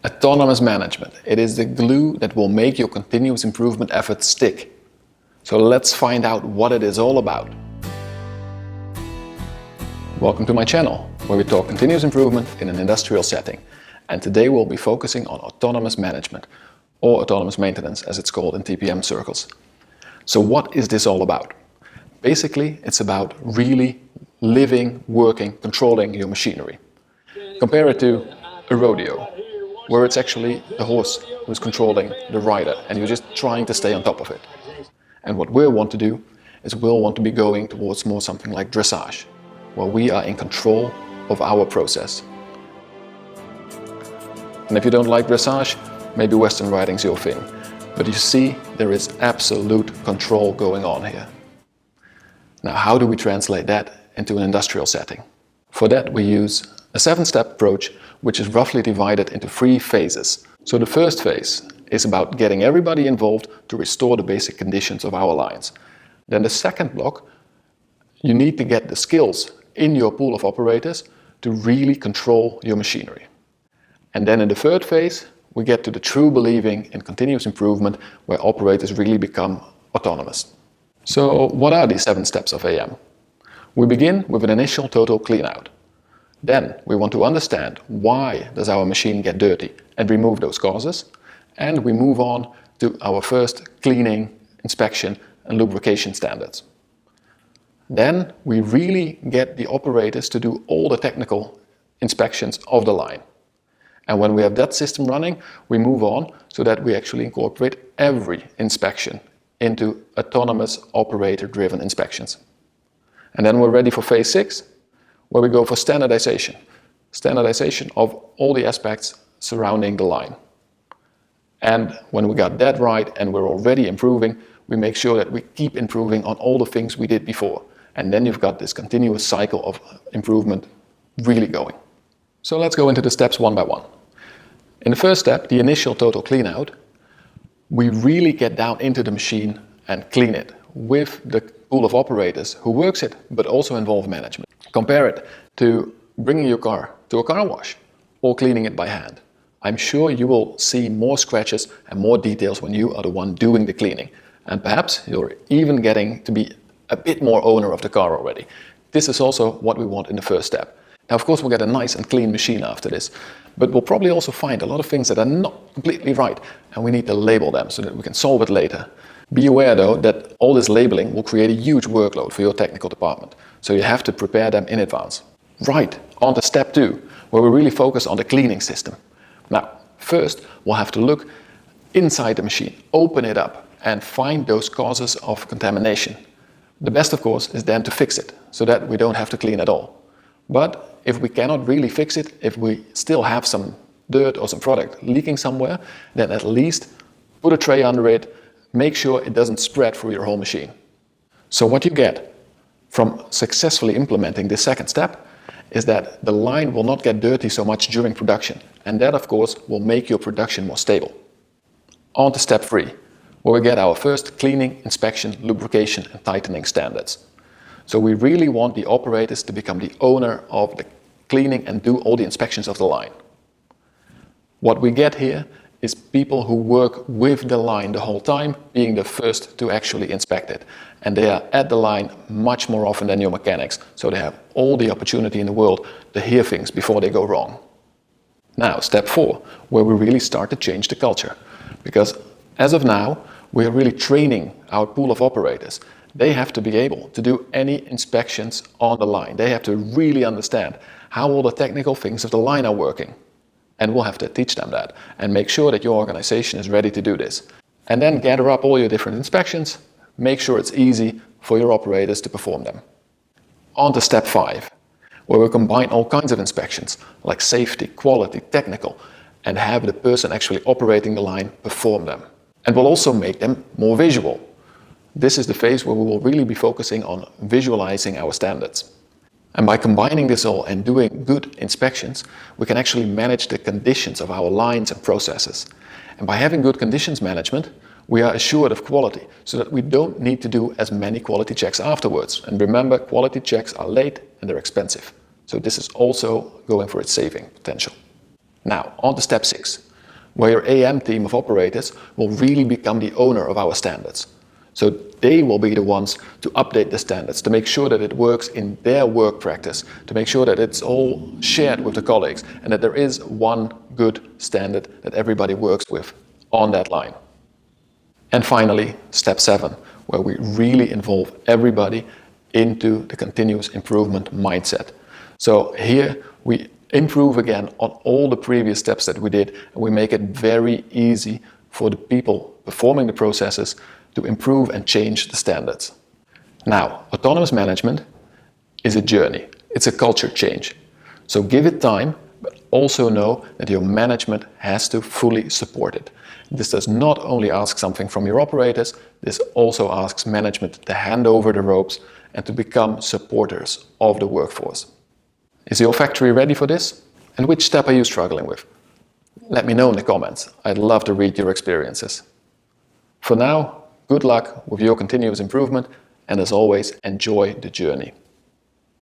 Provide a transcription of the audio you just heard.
Autonomous management. It is the glue that will make your continuous improvement efforts stick. So let's find out what it is all about. Welcome to my channel, where we talk continuous improvement in an industrial setting. And today we'll be focusing on autonomous management, or autonomous maintenance as it's called in TPM circles. So what is this all about? Basically, it's about really living, working, controlling your machinery. Compare it to a rodeo, where it's actually the horse who's controlling the rider and you're just trying to stay on top of it. And what we'll want to do is we'll want to be going towards more something like dressage, where we are in control of our process. And if you don't like dressage, maybe Western riding's your thing. But you see, there is absolute control going on here. Now, how do we translate that into an industrial setting? For that, we use a 7-step approach, which is roughly divided into 3 phases. So the first phase is about getting everybody involved to restore the basic conditions of our lines. Then the second block, you need to get the skills in your pool of operators to really control your machinery. And then in the third phase, we get to the true believing in continuous improvement, where operators really become autonomous. So what are these 7 steps of AM? We begin with an initial total clean-out. Then we want to understand why does our machine get dirty and remove those causes. And we move on to our first cleaning, inspection and lubrication standards. Then we really get the operators to do all the technical inspections of the line. And when we have that system running, we move on so that we actually incorporate every inspection into autonomous operator-driven inspections. And then we're ready for phase 6, where we go for standardization. Standardization of all the aspects surrounding the line. And when we got that right and we're already improving, we make sure that we keep improving on all the things we did before. And then you've got this continuous cycle of improvement really going. So let's go into the steps one by one. In the first step, the initial total clean out, we really get down into the machine and clean it with the pool of operators who works it, but also involve management. Compare it to bringing your car to a car wash or cleaning it by hand. I'm sure you will see more scratches and more details when you are the one doing the cleaning. And perhaps you're even getting to be a bit more owner of the car already. This is also what we want in the first step. Now, of course, we'll get a nice and clean machine after this, but we'll probably also find a lot of things that are not completely right, and we need to label them so that we can solve it later. Be aware, though, that all this labeling will create a huge workload for your technical department, so you have to prepare them in advance. Right, on to step 2, where we really focus on the cleaning system. Now, first, we'll have to look inside the machine, open it up, and find those causes of contamination. The best, of course, is then to fix it, so that we don't have to clean at all. But if we cannot really fix it, if we still have some dirt or some product leaking somewhere, then at least put a tray under it, make sure it doesn't spread through your whole machine. So what you get from successfully implementing this second step is that the line will not get dirty so much during production, and that, of course, will make your production more stable. On to step 3, where we get our first cleaning, inspection, lubrication and tightening standards. So we really want the operators to become the owner of the cleaning and do all the inspections of the line. What we get here is people who work with the line the whole time, being the first to actually inspect it. And they are at the line much more often than your mechanics, so they have all the opportunity in the world to hear things before they go wrong. Now, step 4, where we really start to change the culture. Because as of now, we are really training our pool of operators. They have to be able to do any inspections on the line. They have to really understand how all the technical things of the line are working. And we'll have to teach them that and make sure that your organization is ready to do this. And then gather up all your different inspections, make sure it's easy for your operators to perform them. On to step 5, where we combine all kinds of inspections, like safety, quality, technical, and have the person actually operating the line perform them. And we'll also make them more visual. This is the phase where we will really be focusing on visualizing our standards. And by combining this all and doing good inspections, we can actually manage the conditions of our lines and processes. And by having good conditions management, we are assured of quality so that we don't need to do as many quality checks afterwards. And remember, quality checks are late and they're expensive. So this is also going for its saving potential. Now, on to step 6, where your AM team of operators will really become the owner of our standards. So they will be the ones to update the standards, to make sure that it works in their work practice, to make sure that it's all shared with the colleagues and that there is one good standard that everybody works with on that line. And finally, step 7, where we really involve everybody into the continuous improvement mindset. So here we improve again on all the previous steps that we did, and we make it very easy for the people performing the processes to improve and change the standards. Now, autonomous management is a journey. It's a culture change. So give it time, but also know that your management has to fully support it. This does not only ask something from your operators, this also asks management to hand over the ropes and to become supporters of the workforce. Is your factory ready for this? And which step are you struggling with? Let me know in the comments. I'd love to read your experiences. For now, good luck with your continuous improvement, and as always, enjoy the journey.